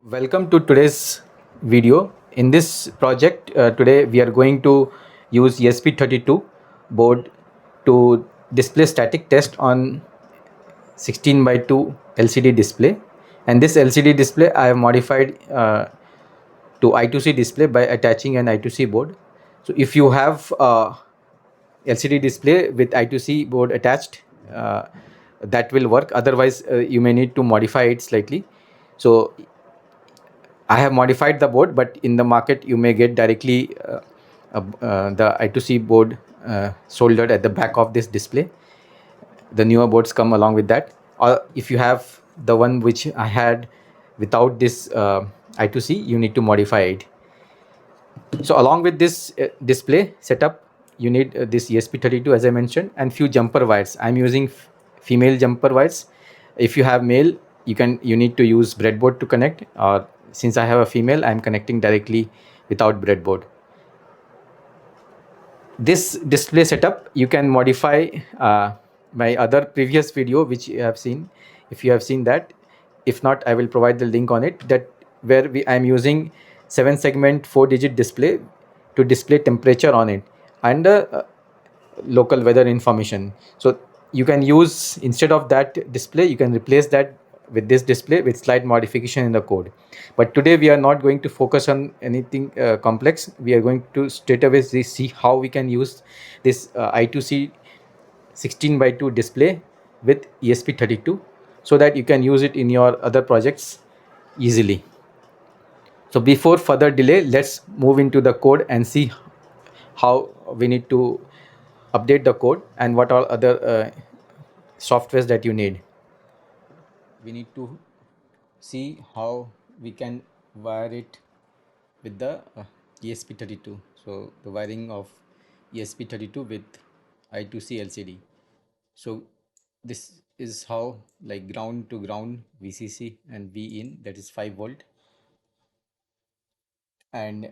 Welcome to today's video. In this project, today we are going to use ESP32 board to display static test on 16 by 2 LCD display. And this LCD display I have modified to I2C display by attaching an I2C board. So if you have LCD display with I2C board attached, that will work. Otherwise, you may need to modify it slightly. So I have modified the board, but in the market you may get directly the I2C board soldered at the back of this display. The newer boards come along with that. Or if you have the one which I had without this I2C, you need to modify it. So along with this display setup, you need this ESP32 as I mentioned, and few jumper wires. I'm using female jumper wires. If you have male, you need to use breadboard to connect, or since I have a female, I'm connecting directly without breadboard. This display setup you can modify my other previous video which you have seen, if you have seen that. If not, I will provide the link on it, that where I'm using 7 segment 4 digit display to display temperature on it and local weather information. So you can use, instead of that display, you can replace that with this display with slight modification in the code. But today we are not going to focus on anything complex. We are going to straight away see how we can use this I2C 16 by 2 display with ESP32, so that you can use it in your other projects easily. So before further delay, let's move into the code and see how we need to update the code and what all other softwares that you need. We need to see how we can wire it with the ESP32. So the wiring of ESP32 with I2C LCD. So this is how, like, ground to ground VCC and V in, that is 5 volt, and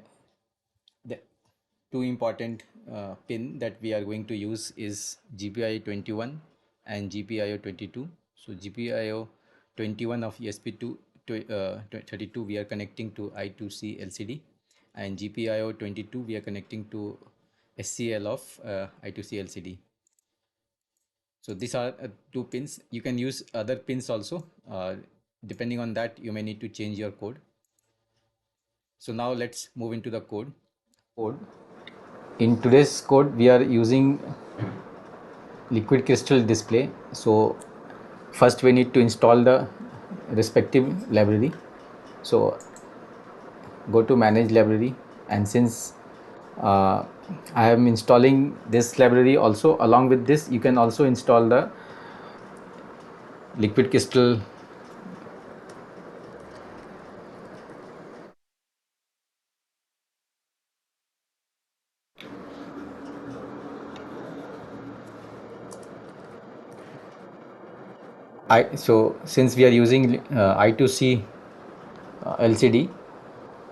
the two important pin that we are going to use is GPIO 21 and GPIO 22. So GPIO 21 of ESP32 we are connecting to I2C LCD, and GPIO 22 we are connecting to SCL of I2C LCD. So these are two pins. You can use other pins also. Depending on that, you may need to change your code. So now let's move into the code. In today's code, we are using liquid crystal display. So first we need to install the respective library. So go to manage library, and since I am installing this library also, along with this you can also install the liquid crystal so since we are using I2C LCD,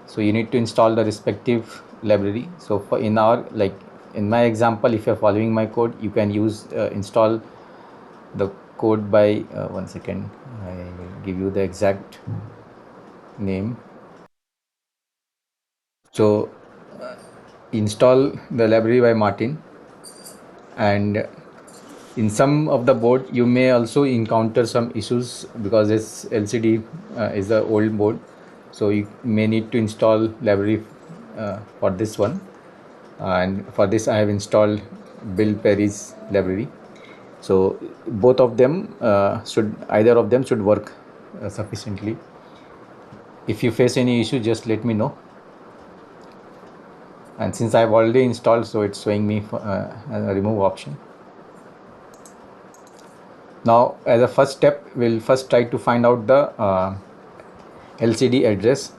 so you need to install the respective library. So for in my example, if you're following my code, you can use install the code by 1 second, I will give you the exact name. So install the library by Martin, and in some of the board you may also encounter some issues because this LCD is the old board, so you may need to install library for this one. And for this I have installed Bill Perry's library. So both of them either of them should work sufficiently. If you face any issue, just let me know. And since I have already installed, so it's showing me a remove option. Now as a first step, we'll first try to find out the LCD address.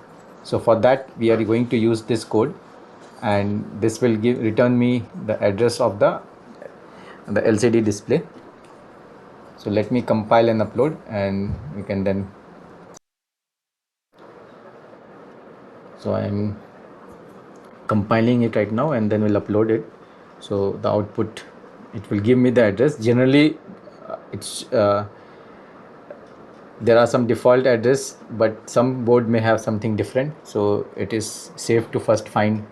So for that we are going to use this code, and this will return me the address of the LCD display. So let me compile and upload, and we can then. So I'm compiling it right now, and then we'll upload it. So the output, it will give me the address. Generally it's there are some default address, but some board may have something different, so it is safe to first find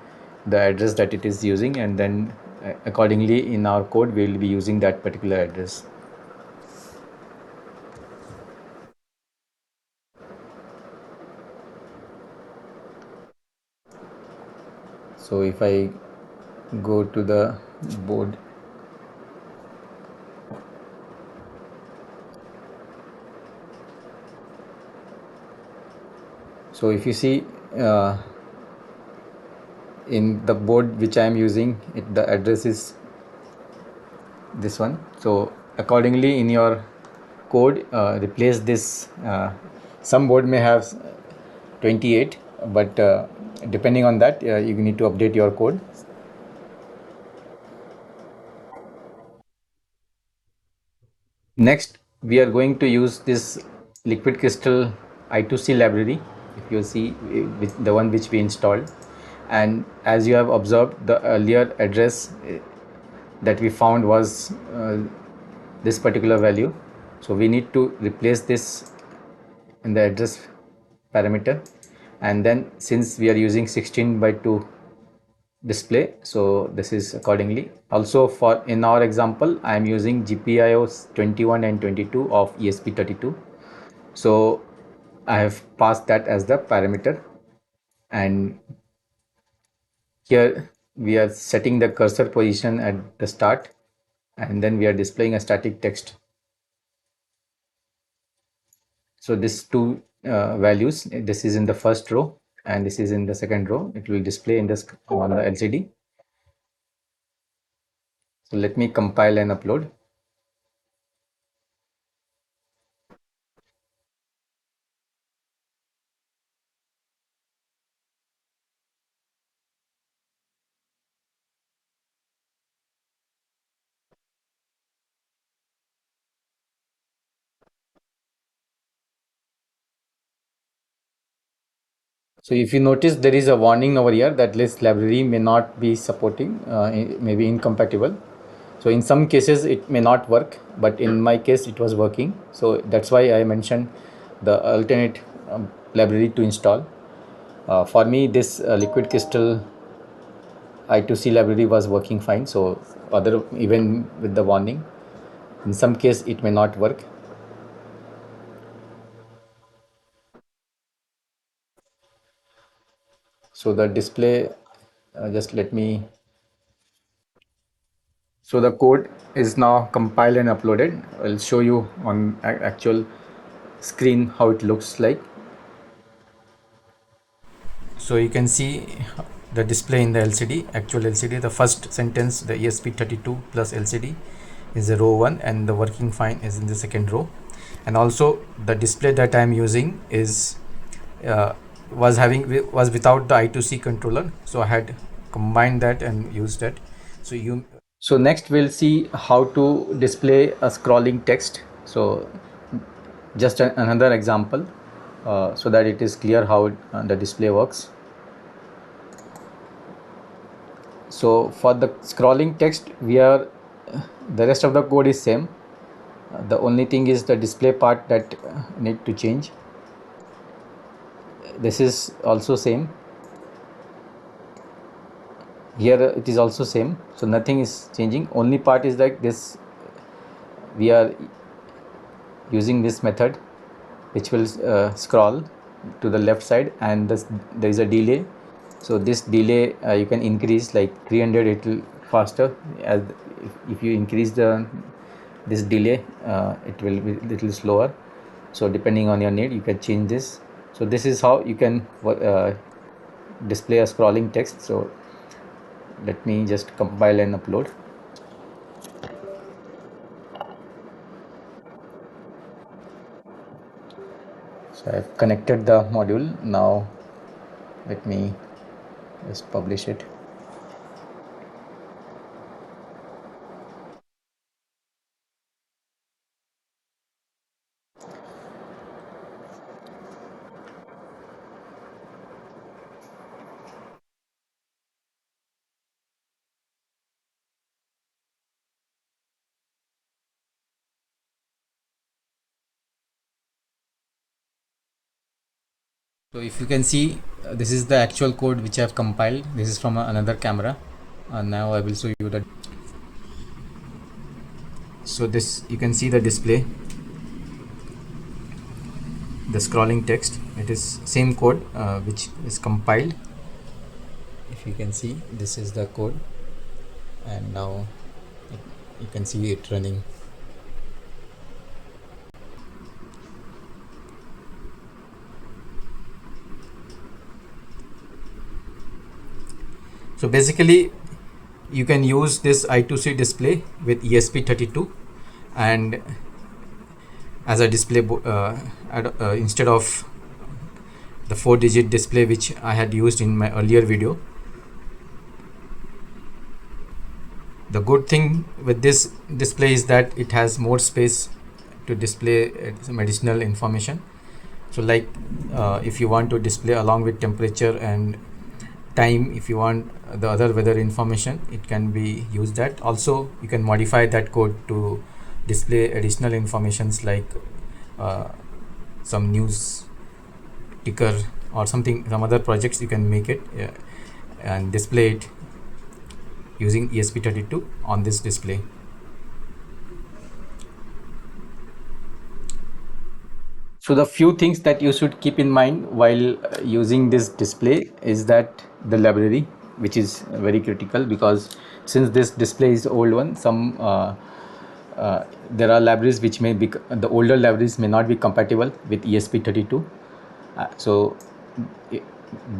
the address that it is using, and then accordingly in our code we will be using that particular address. So if I go to the board, so if you see uh, in the board which I am using, the address is this one. So accordingly in your code, replace this. Some board may have 28, but depending on that, you need to update your code. Next, we are going to use this liquid crystal I2C library. If you see the one which we installed, and as you have observed, the earlier address that we found was this particular value. So we need to replace this in the address parameter, and then since we are using 16 by 2 display, so this is accordingly. Also, for in our example I am using GPIOs 21 and 22 of ESP32, so I have passed that as the parameter, and here we are setting the cursor position at the start, and then we are displaying a static text. So this two values, this is in the first row and this is in the second row, it will display in this on the LCD. So let me compile and upload. So if you notice, there is a warning over here that this library may not be supporting, may be incompatible. So in some cases it may not work, but in my case it was working. So that's why I mentioned the alternate library to install. For me, this liquid crystal I2C library was working fine. So other, even with the warning, in some case it may not work. So the display, just let me. So the code is now compiled and uploaded. I'll show you on actual screen how it looks like. So you can see the display in the LCD, actual LCD. The first sentence, the ESP32 plus LCD, is the row 1, and the working fine is in the second row. And also the display that I am using is uh, was without the I2C controller, so I had combined that and used that. So next we'll see how to display a scrolling text. So just another example, so that it is clear how the display works. So for the scrolling text, we are the rest of the code is same. The only thing is the display part that need to change. This is also same. Here it is also same. So nothing is changing. Only part is like this. We are using this method, which will scroll to the left side, and there is a delay. So this delay you can increase like 300, it will faster. As if you increase the this delay, it will be little slower. So depending on your need, you can change this. So this is how you can display a scrolling text. So let me just compile and upload. So I've connected the module. Now let me just publish it. So if you can see, this is the actual code which I have compiled. This is from another camera. Now I will show you the. So this, you can see the display, the scrolling text. It is same code which is compiled. If you can see, this is the code, and now you can see it running. So basically you can use this I2C display with ESP32 and as a display instead of the 4-digit display which I had used in my earlier video. The good thing with this display is that it has more space to display some additional information. So like if you want to display along with temperature and time, if you want the other weather information, it can be used. That also you can modify that code to display additional informations like some news ticker or something, some other projects. You can make it and display it using ESP32 on this display. So the few things that you should keep in mind while using this display is that the library, which is very critical, because since this display is old one, some there are libraries which may be, the older libraries may not be compatible with ESP32. So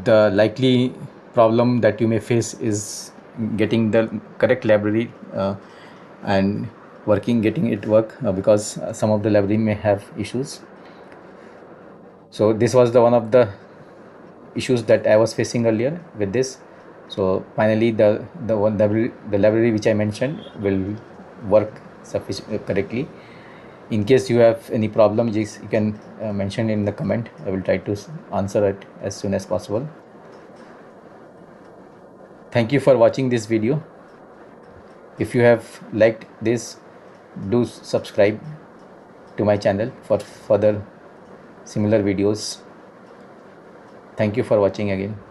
the likely problem that you may face is getting the correct library and getting it work because some of the library may have issues. So this was the one of the issues that I was facing earlier with this. So finally the library which I mentioned will work correctly. In case you have any problem, just you can mention in the comment. I will try to answer it as soon as possible. Thank you for watching this video. If you have liked this, do subscribe to my channel for further similar videos. Thank you for watching again.